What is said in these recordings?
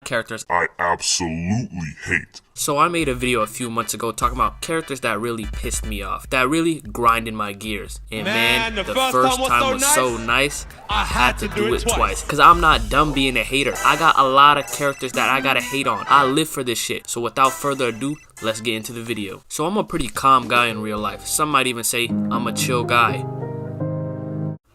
characters I absolutely hate. So I made a video a few months ago talking about characters that really pissed me off, that really grinded my gears. And man, the first time was so nice, I had to do it twice. Cause I'm not done being a hater. I got a lot of characters that I gotta hate on. I live for this shit. So without further ado, let's get into the video. So I'm a pretty calm guy in real life. Some might even say I'm a chill guy.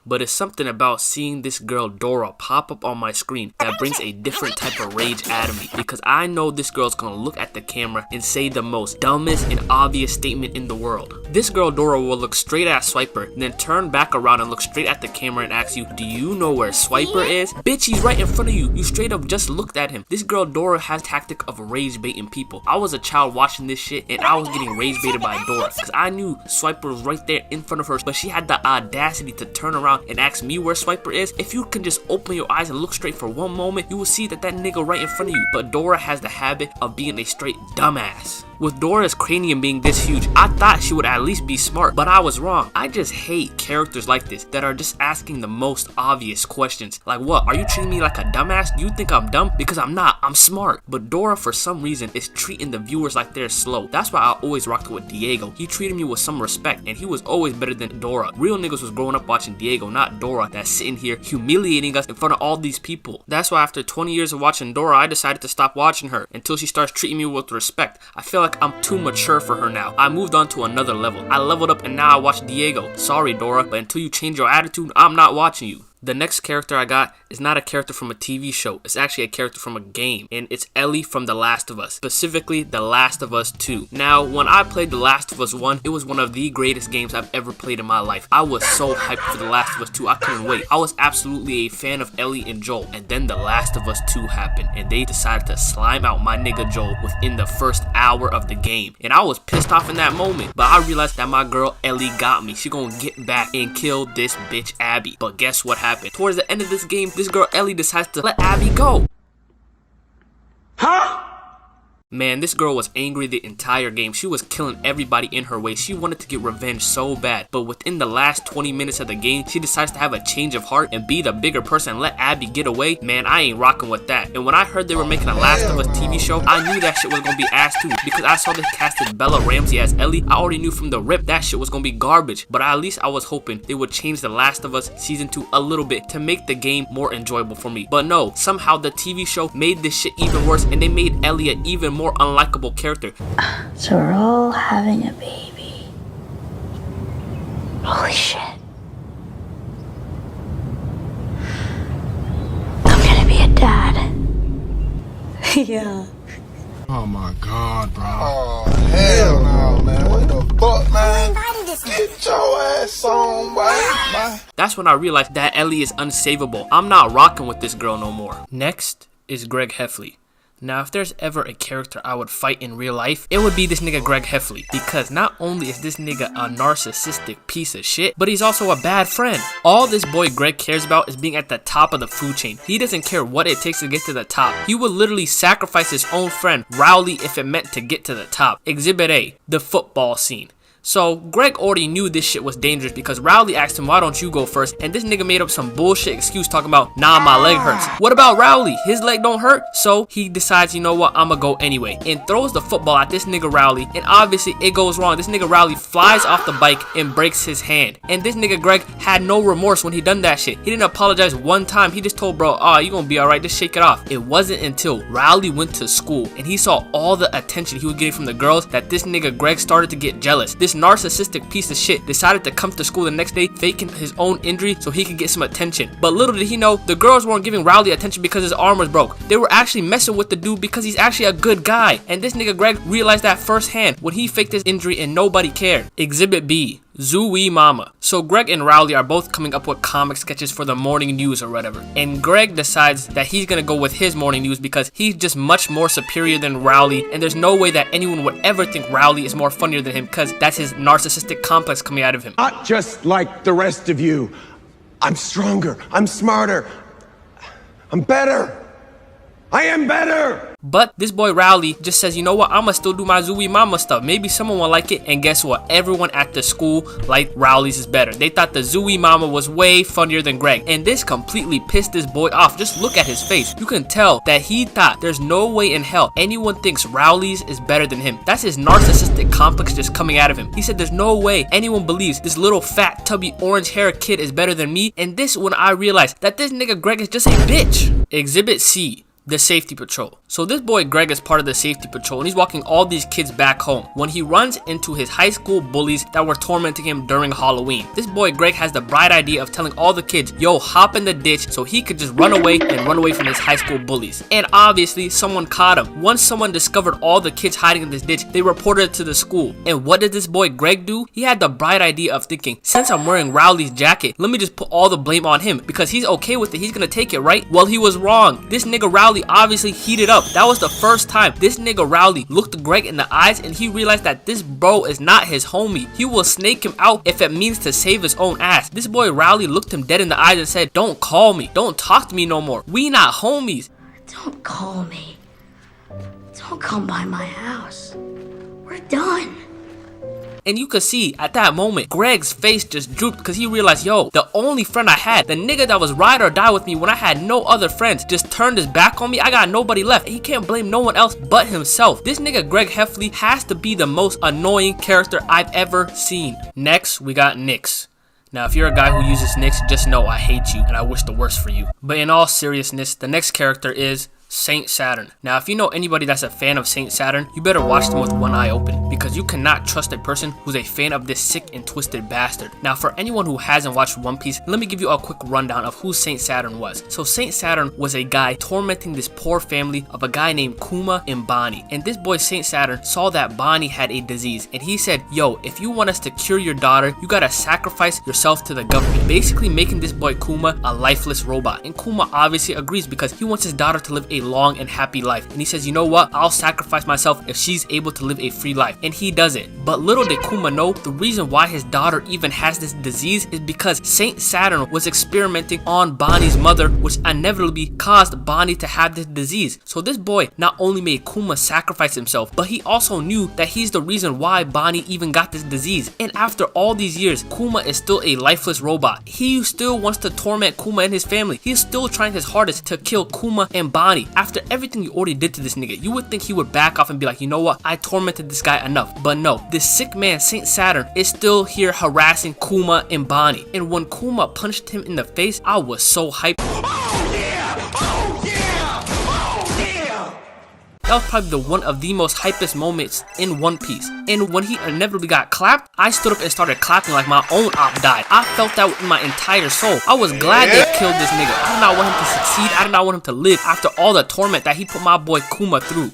But it's something about seeing this girl Dora pop up on my screen that brings a different type of rage out of me, because I know this girl's gonna look at the camera and say the most dumbest and obvious statement in the world. This girl Dora will look straight at Swiper, and then turn back around and look straight at the camera and ask you, do you know where Swiper is? Bitch, he's right in front of you. You straight up just looked at him. This girl Dora has a tactic of rage baiting people. I was a child watching this shit and I was getting rage baited by Dora because I knew Swiper was right there in front of her, but she had the audacity to turn around and ask me where Swiper is. If you can just open your eyes and look straight for one moment, you will see that nigga right in front of you. But Dora has the habit of being a straight dumbass. With Dora's cranium being this huge, I thought she would at least be smart, but I was wrong. I just hate characters like this that are just asking the most obvious questions. Like, what? Are you treating me like a dumbass? Do you think I'm dumb? Because I'm not. I'm smart. But Dora, for some reason, is treating the viewers like they're slow. That's why I always rocked with Diego. He treated me with some respect, and he was always better than Dora. Real niggas was growing up watching Diego, not Dora, that's sitting here humiliating us in front of all these people. That's why after 20 years of watching Dora, I decided to stop watching her until she starts treating me with respect. I feel like I'm too mature for her now. I moved on to another level. I leveled up and now I watch Diego. Sorry, Dora, but until you change your attitude, I'm not watching you. The next character I got is not a character from a TV show. It's actually a character from a game, and it's Ellie from The Last of Us, specifically The Last of Us 2. Now, when I played The Last of Us 1, it was one of the greatest games I've ever played in my life. I was so hyped for The Last of Us 2, I couldn't wait. I was absolutely a fan of Ellie and Joel, and then The Last of Us 2 happened, and they decided to slime out my nigga Joel within the first hour of the game. And I was pissed off in that moment, but I realized that my girl Ellie got me. She gonna get back and kill this bitch Abby. But guess what happened? Towards the end of this game, this girl Ellie decides to let Abby go. Huh? Man, this girl was angry the entire game. She was killing everybody in her way. She wanted to get revenge so bad. But within the last 20 minutes of the game, she decides to have a change of heart and be the bigger person and let Abby get away. Man, I ain't rocking with that. And when I heard they were making a Last of Us TV show, I knew that shit was gonna be ass too. Because I saw they casted Bella Ramsey as Ellie. I already knew from the rip that shit was gonna be garbage. But at least I was hoping they would change The Last of Us Season 2 a little bit to make the game more enjoyable for me. But no, somehow the TV show made this shit even worse, and they made Ellie an even more unlikable character. So we're all having a baby. Holy shit. I'm gonna be a dad. Yeah. Oh my god, bro. Oh, hell no, man. What the fuck, man? Get your ass on, boy. That's when I realized that Ellie is unsavable. I'm not rocking with this girl no more. Next is Greg Heffley. Now, if there's ever a character I would fight in real life, it would be this nigga Greg Heffley. Because not only is this nigga a narcissistic piece of shit, but he's also a bad friend. All this boy Greg cares about is being at the top of the food chain. He doesn't care what it takes to get to the top. He would literally sacrifice his own friend, Rowley, if it meant to get to the top. Exhibit A, the football scene. So, Greg already knew this shit was dangerous because Rowley asked him, why don't you go first? And this nigga made up some bullshit excuse talking about, nah, my leg hurts. What about Rowley? His leg don't hurt? So, he decides, you know what, I'ma go anyway. And throws the football at this nigga Rowley. And obviously, it goes wrong. This nigga Rowley flies off the bike and breaks his hand. And this nigga Greg had no remorse when he done that shit. He didn't apologize one time. He just told bro, you gonna be alright, just shake it off. It wasn't until Rowley went to school and he saw all the attention he was getting from the girls that this nigga Greg started to get jealous. This narcissistic piece of shit decided to come to school the next day faking his own injury so he could get some attention. But little did he know, the girls weren't giving Rowley attention because his arm was broke. They were actually messing with the dude because he's actually a good guy. And this nigga Greg realized that firsthand when he faked his injury and nobody cared. Exhibit B, Zooey Mama. So Greg and Rowley are both coming up with comic sketches for the morning news or whatever. And Greg decides that he's gonna go with his morning news because he's just much more superior than Rowley, and there's no way that anyone would ever think Rowley is more funnier than him because that's his narcissistic complex coming out of him. Not just like the rest of you. I'm stronger, I'm smarter, I'm better. I am better! But this boy Rowley just says, you know what, I'ma still do my Zooey Mama stuff. Maybe someone will like it. And guess what? Everyone at the school liked Rowley's is better. They thought the Zooey Mama was way funnier than Greg. And this completely pissed this boy off. Just look at his face. You can tell that he thought there's no way in hell anyone thinks Rowley's is better than him. That's his narcissistic complex just coming out of him. He said there's no way anyone believes this little fat tubby orange hair kid is better than me. And this when I realized that this nigga Greg is just a bitch. Exhibit C. The safety patrol. So this boy Greg is part of the safety patrol and he's walking all these kids back home when he runs into his high school bullies that were tormenting him during Halloween. This boy Greg has the bright idea of telling all the kids, yo, hop in the ditch so he could just run away and run away from his high school bullies. And obviously someone caught him. Once someone discovered all the kids hiding in this ditch, they reported it to the school. And what did this boy Greg do? He had the bright idea of thinking, since I'm wearing Rowley's jacket, let me just put all the blame on him because he's okay with it. He's gonna take it, right? Well, he was wrong. This nigga Rowley obviously heated up. That was the first time this nigga Rowley looked Greg in the eyes and he realized that this bro is not his homie. He will snake him out if it means to save his own ass. This boy Rowley looked him dead in the eyes and said, don't call me. Don't talk to me no more. We not homies. Don't call me. Don't come by my house. We're done. And you could see at that moment, Greg's face just drooped because he realized, yo, the only friend I had, the nigga that was ride or die with me when I had no other friends, just turned his back on me. I got nobody left. He can't blame no one else but himself. This nigga Greg Heffley has to be the most annoying character I've ever seen. Next, we got Nyx. Now, if you're a guy who uses Nyx, just know I hate you and I wish the worst for you. But in all seriousness, the next character is Saint Saturn. Now, if you know anybody that's a fan of Saint Saturn, you better watch them with one eye open because you cannot trust a person who's a fan of this sick and twisted bastard. Now, for anyone who hasn't watched One Piece, let me give you a quick rundown of who Saint Saturn was. So Saint Saturn was a guy tormenting this poor family of a guy named Kuma and Bonnie. And this boy Saint Saturn saw that Bonnie had a disease and he said, yo, if you want us to cure your daughter, you gotta sacrifice yourself to the government, basically making this boy Kuma a lifeless robot. And Kuma obviously agrees because he wants his daughter to live a long and happy life. And he says, you know what, I'll sacrifice myself if she's able to live a free life. And he does it. But little did Kuma know, the reason why his daughter even has this disease is because Saint Saturn was experimenting on Bonnie's mother, which inevitably caused Bonnie to have this disease. So this boy not only made Kuma sacrifice himself, but he also knew that he's the reason why Bonnie even got this disease. And after all these years, Kuma is still a lifeless robot. He still wants to torment Kuma and his family. He's still trying his hardest to kill Kuma and Bonnie. After everything you already did to this nigga, you would think he would back off and be like, you know what, I tormented this guy enough. But no, this sick man Saint Saturn is still here harassing Kuma and Bonnie. And when Kuma punched him in the face, I was so hyped. Oh yeah! Oh yeah! Oh yeah! That was probably one of the most hypest moments in One Piece. And when he inevitably got clapped, I stood up and started clapping like my own op died. I felt that in my entire soul. I was glad they killed this nigga. I did not want him to succeed. I did not want him to live after all the torment that he put my boy Kuma through.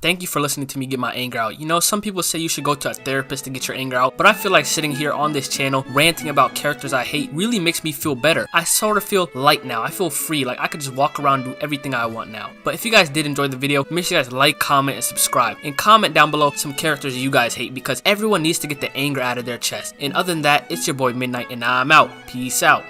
Thank you for listening to me get my anger out. You know, some people say you should go to a therapist to get your anger out, but I feel like sitting here on this channel ranting about characters I hate really makes me feel better. I sort of feel light now. I feel free, like I could just walk around and do everything I want now. But if you guys did enjoy the video, make sure you guys like, comment, and subscribe. And comment down below some characters you guys hate because everyone needs to get the anger out of their chest. And other than that, it's your boy Midnight and I'm out. Peace out.